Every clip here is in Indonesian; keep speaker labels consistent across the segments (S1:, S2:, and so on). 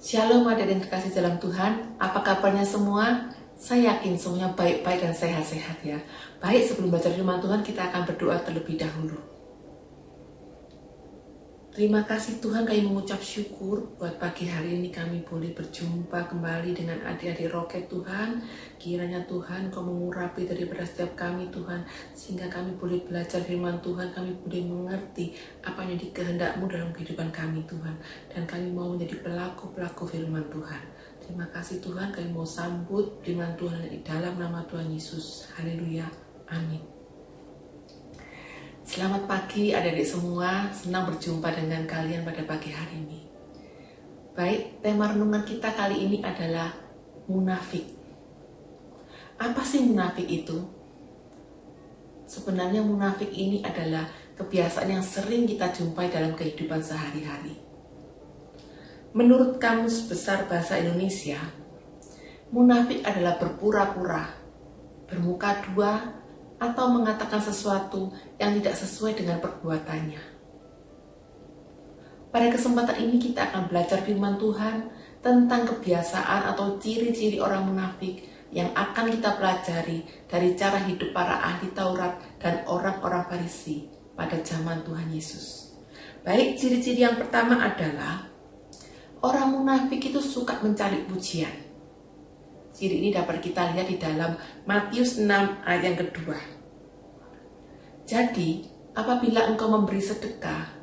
S1: Shalom adik-adik yang terkasih dalam Tuhan, apa kabarnya semua? Saya yakin semuanya baik-baik dan sehat-sehat ya. Baik, sebelum belajar firman Tuhan kita akan berdoa terlebih dahulu. Terima kasih Tuhan, kami mengucap syukur buat pagi hari ini kami boleh berjumpa kembali dengan adik-adik Roket Tuhan. Kiranya Tuhan Kau mengurapi daripada setiap kami Tuhan, sehingga kami boleh belajar firman Tuhan, kami boleh mengerti apa yang dikehendak-Mu dalam kehidupan kami Tuhan. Dan kami mau menjadi pelaku-pelaku firman Tuhan. Terima kasih Tuhan, kami mau sambut firman Tuhan di dalam nama Tuhan Yesus. Haleluya, amin. Selamat pagi adik-adik semua, senang berjumpa dengan kalian pada pagi hari ini. Baik, tema renungan kita kali ini adalah munafik. Apa sih munafik itu? Sebenarnya munafik ini adalah kebiasaan yang sering kita jumpai dalam kehidupan sehari-hari. Menurut Kamus Besar Bahasa Indonesia, munafik adalah berpura-pura, bermuka dua, atau mengatakan sesuatu yang tidak sesuai dengan perbuatannya. Pada kesempatan ini kita akan belajar firman Tuhan tentang kebiasaan atau ciri-ciri orang munafik yang akan kita pelajari dari cara hidup para ahli Taurat dan orang-orang Farisi pada zaman Tuhan Yesus. Baik, ciri-ciri yang pertama adalah orang munafik itu suka mencari pujian. Ciri ini dapat kita lihat di dalam Matius 6 ayat yang kedua. Jadi, apabila engkau memberi sedekah,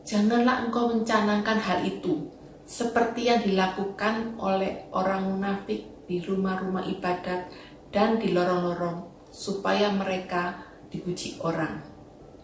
S1: janganlah engkau mencanangkan hal itu, seperti yang dilakukan oleh orang munafik di rumah-rumah ibadat dan di lorong-lorong, supaya mereka dipuji orang.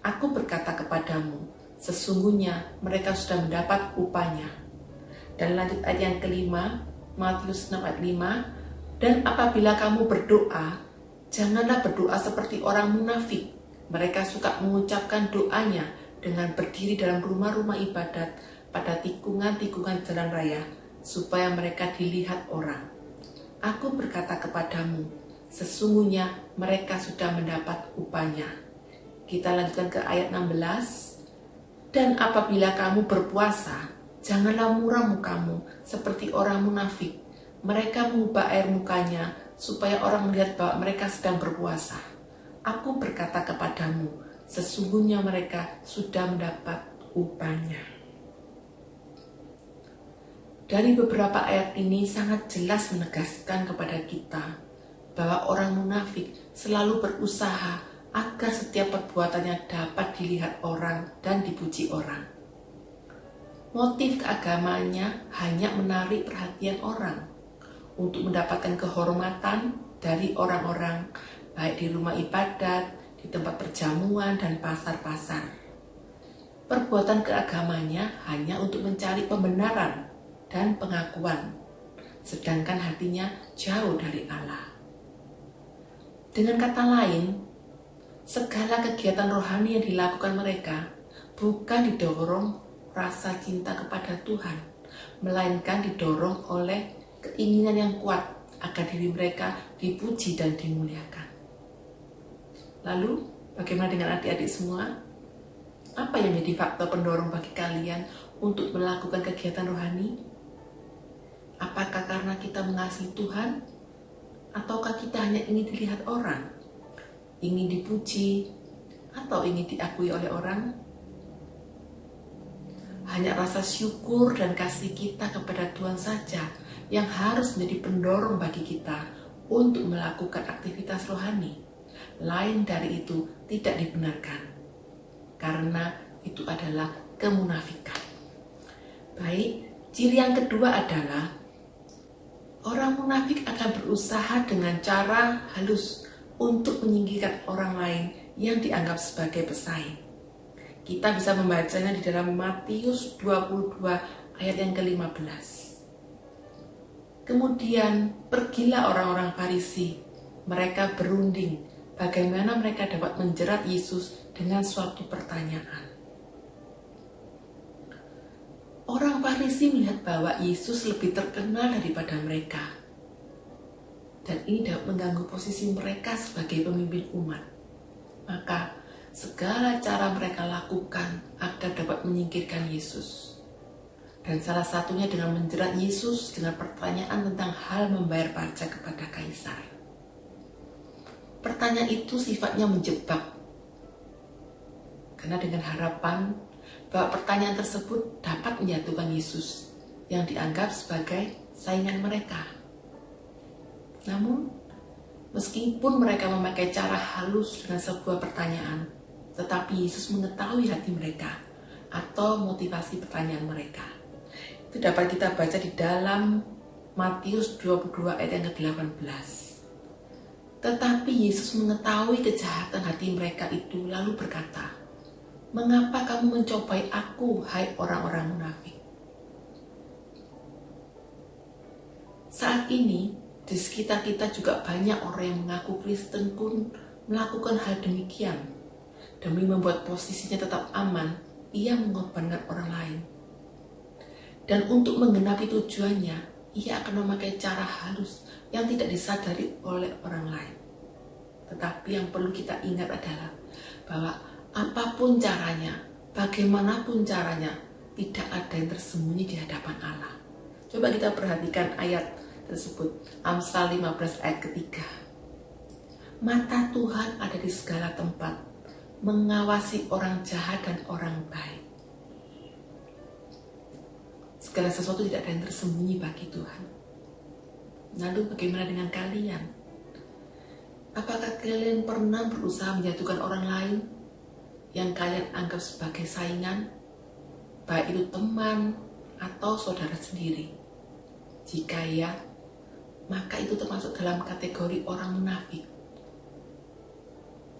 S1: Aku berkata kepadamu, sesungguhnya mereka sudah mendapat upahnya. Dan lanjut ayat yang kelima, Matius 6 ayat 5, dan apabila kamu berdoa, janganlah berdoa seperti orang munafik. Mereka suka mengucapkan doanya dengan berdiri dalam rumah-rumah ibadat pada tikungan-tikungan jalan raya, supaya mereka dilihat orang. Aku berkata kepadamu, sesungguhnya mereka sudah mendapat upahnya. Kita lanjutkan ke ayat 16. Dan apabila kamu berpuasa, janganlah muram mukamu seperti orang munafik. Mereka mengubah air mukanya supaya orang melihat bahwa mereka sedang berpuasa. Aku berkata kepadamu, sesungguhnya mereka sudah mendapat upahnya. Dari beberapa ayat ini sangat jelas menegaskan kepada kita bahwa orang munafik selalu berusaha agar setiap perbuatannya dapat dilihat orang dan dipuji orang. Motif keagamaannya hanya menarik perhatian orang, untuk mendapatkan kehormatan dari orang-orang, baik di rumah ibadat, di tempat perjamuan, dan pasar-pasar. Perbuatan keagamanya hanya untuk mencari pembenaran dan pengakuan, sedangkan hatinya jauh dari Allah. Dengan kata lain, segala kegiatan rohani yang dilakukan mereka bukan didorong rasa cinta kepada Tuhan, melainkan didorong oleh keinginan yang kuat agar diri mereka dipuji dan dimuliakan. Lalu, bagaimana dengan adik-adik semua? Apa yang menjadi faktor pendorong bagi kalian untuk melakukan kegiatan rohani? Apakah karena kita mengasihi Tuhan? Ataukah kita hanya ingin dilihat orang? Ingin dipuji? Atau ingin diakui oleh orang? Hanya rasa syukur dan kasih kita kepada Tuhan saja yang harus menjadi pendorong bagi kita untuk melakukan aktivitas rohani. Lain dari itu tidak dibenarkan, karena itu adalah kemunafikan. Baik, ciri yang kedua adalah orang munafik akan berusaha dengan cara halus untuk menyingkirkan orang lain yang dianggap sebagai pesaing. Kita bisa membacanya di dalam Matius 22 ayat yang ke-15. Kemudian pergilah orang-orang Farisi. Mereka berunding bagaimana mereka dapat menjerat Yesus dengan suatu pertanyaan. Orang Farisi melihat bahwa Yesus lebih terkenal daripada mereka. Dan ini dapat mengganggu posisi mereka sebagai pemimpin umat. Maka segala cara mereka lakukan agar dapat menyingkirkan Yesus. Dan salah satunya dengan menjerat Yesus dengan pertanyaan tentang hal membayar pajak kepada kaisar. Pertanyaan itu sifatnya menjebak, karena dengan harapan bahwa pertanyaan tersebut dapat menjatuhkan Yesus yang dianggap sebagai saingan mereka. Namun, meskipun mereka memakai cara halus dengan sebuah pertanyaan, tetapi Yesus mengetahui hati mereka atau motivasi pertanyaan mereka. Itu dapat kita baca di dalam Matius 22 ayat yang ke-18. Tetapi Yesus mengetahui kejahatan hati mereka itu lalu berkata, "Mengapa kamu mencobai aku, hai orang-orang munafik?" Saat ini, di sekitar kita juga banyak orang yang mengaku Kristen pun melakukan hal demikian. Demi membuat posisinya tetap aman, ia mengorbankan orang lain. Dan untuk menggenapi tujuannya, ia akan memakai cara halus yang tidak disadari oleh orang lain. Tetapi yang perlu kita ingat adalah bahwa apapun caranya, bagaimanapun caranya, tidak ada yang tersembunyi di hadapan Allah. Coba kita perhatikan ayat tersebut, Amsal 15 ayat ketiga. Mata Tuhan ada di segala tempat, mengawasi orang jahat dan orang baik. Segala sesuatu tidak ada yang tersembunyi bagi Tuhan. Lalu bagaimana dengan kalian? Apakah kalian pernah berusaha menjatuhkan orang lain yang kalian anggap sebagai saingan, baik itu teman atau saudara sendiri? Jika ya, maka itu termasuk dalam kategori orang munafik.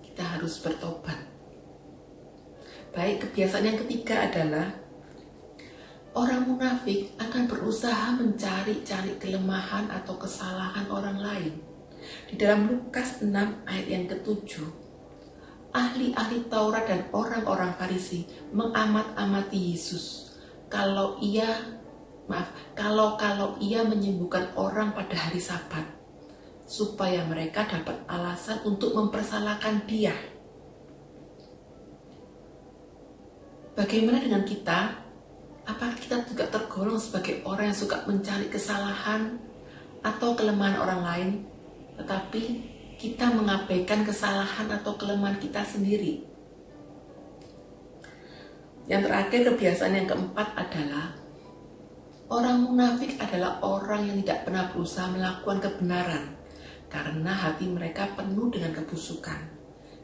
S1: Kita harus bertobat. Baik, kebiasaan yang ketiga adalah orang munafik akan berusaha mencari-cari kelemahan atau kesalahan orang lain. Di dalam Lukas 6 ayat yang ke-7, ahli-ahli Taurat dan orang-orang Farisi mengamat-amati Yesus kalau ia menyembuhkan orang pada hari Sabat, supaya mereka dapat alasan untuk mempersalahkan dia. Bagaimana dengan kita? Apakah kita juga tergolong sebagai orang yang suka mencari kesalahan atau kelemahan orang lain, tetapi kita mengabaikan kesalahan atau kelemahan kita sendiri? Yang terakhir, kebiasaan yang keempat adalah orang munafik adalah orang yang tidak pernah berusaha melakukan kebenaran karena hati mereka penuh dengan kebusukan.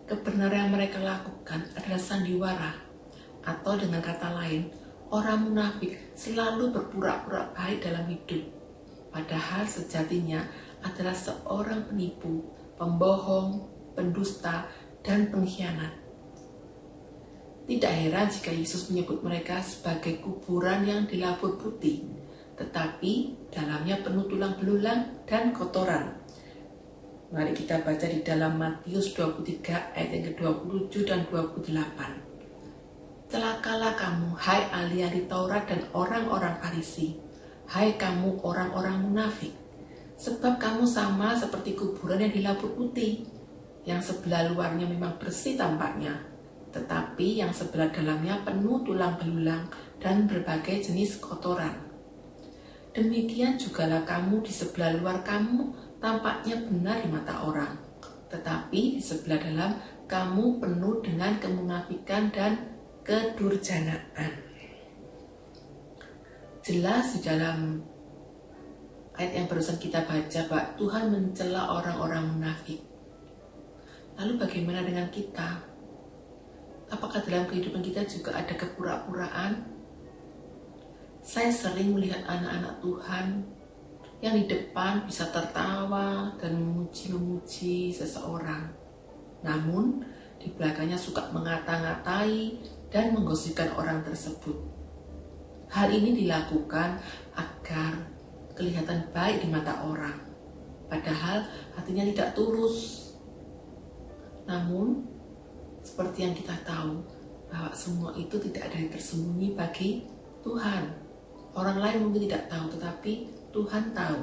S1: Kebenaran yang mereka lakukan adalah sandiwara, atau dengan kata lain, orang munafik selalu berpura-pura baik dalam hidup, padahal sejatinya adalah seorang penipu, pembohong, pendusta, dan pengkhianat. Tidak heran jika Yesus menyebut mereka sebagai kuburan yang dilapur putih, tetapi dalamnya penuh tulang belulang dan kotoran. Mari kita baca di dalam Matius 23 ayat yang ke-27 dan 28. Celakalah kamu, hai ahli-ahli Taurat dan orang-orang Farisi, hai kamu orang-orang munafik, sebab kamu sama seperti kuburan yang dilapur putih, yang sebelah luarnya memang bersih tampaknya, tetapi yang sebelah dalamnya penuh tulang belulang dan berbagai jenis kotoran. Demikian jugalah kamu di sebelah luar kamu tampaknya benar di mata orang, tetapi di sebelah dalam kamu penuh dengan kemunafikan dan kedurjanaan. Jelas di dalam ayat yang barusan kita baca, Pak, Tuhan mencela orang-orang munafik. Lalu bagaimana dengan kita? Apakah dalam kehidupan kita juga ada kepura-puraan? Saya sering melihat anak-anak Tuhan yang di depan bisa tertawa dan memuji-memuji seseorang, namun di belakangnya suka mengata-ngatai dan menggosipkan orang tersebut. Hal ini dilakukan agar kelihatan baik di mata orang, padahal hatinya tidak tulus. Namun, seperti yang kita tahu, bahwa semua itu tidak ada yang tersembunyi bagi Tuhan. Orang lain mungkin tidak tahu, tetapi Tuhan tahu.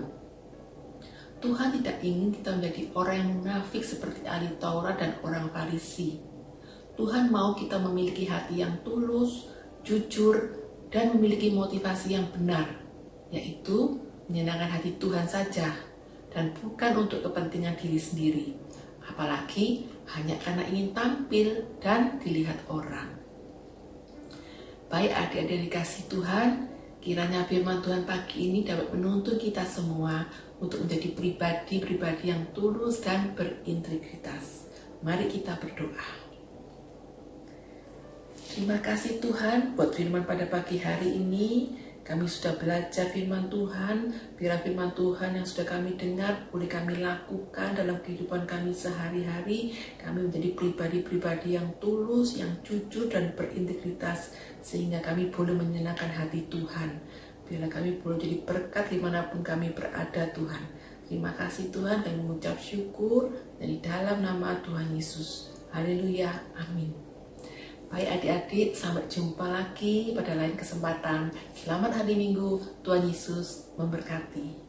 S1: Tuhan tidak ingin kita menjadi orang yang munafik seperti ahli Taurat dan orang Farisi. Tuhan mau kita memiliki hati yang tulus, jujur, dan memiliki motivasi yang benar, yaitu menyenangkan hati Tuhan saja dan bukan untuk kepentingan diri sendiri, apalagi hanya karena ingin tampil dan dilihat orang. Baik adik-adik dikasih Tuhan, kiranya firman Tuhan pagi ini dapat menuntun kita semua untuk menjadi pribadi-pribadi yang tulus dan berintegritas. Mari kita berdoa. Terima kasih Tuhan buat firman pada pagi hari ini. Kami sudah belajar firman Tuhan, biar firman Tuhan yang sudah kami dengar boleh kami lakukan dalam kehidupan kami sehari-hari. Kami menjadi pribadi-pribadi yang tulus, yang jujur dan berintegritas, sehingga kami boleh menyenangkan hati Tuhan. Biarlah kami boleh jadi berkat dimanapun kami berada Tuhan. Terima kasih Tuhan, kami mengucap syukur dari dalam nama Tuhan Yesus. Haleluya, amin. Baik adik-adik, sampai jumpa lagi pada lain kesempatan. Selamat hari Minggu, Tuhan Yesus memberkati.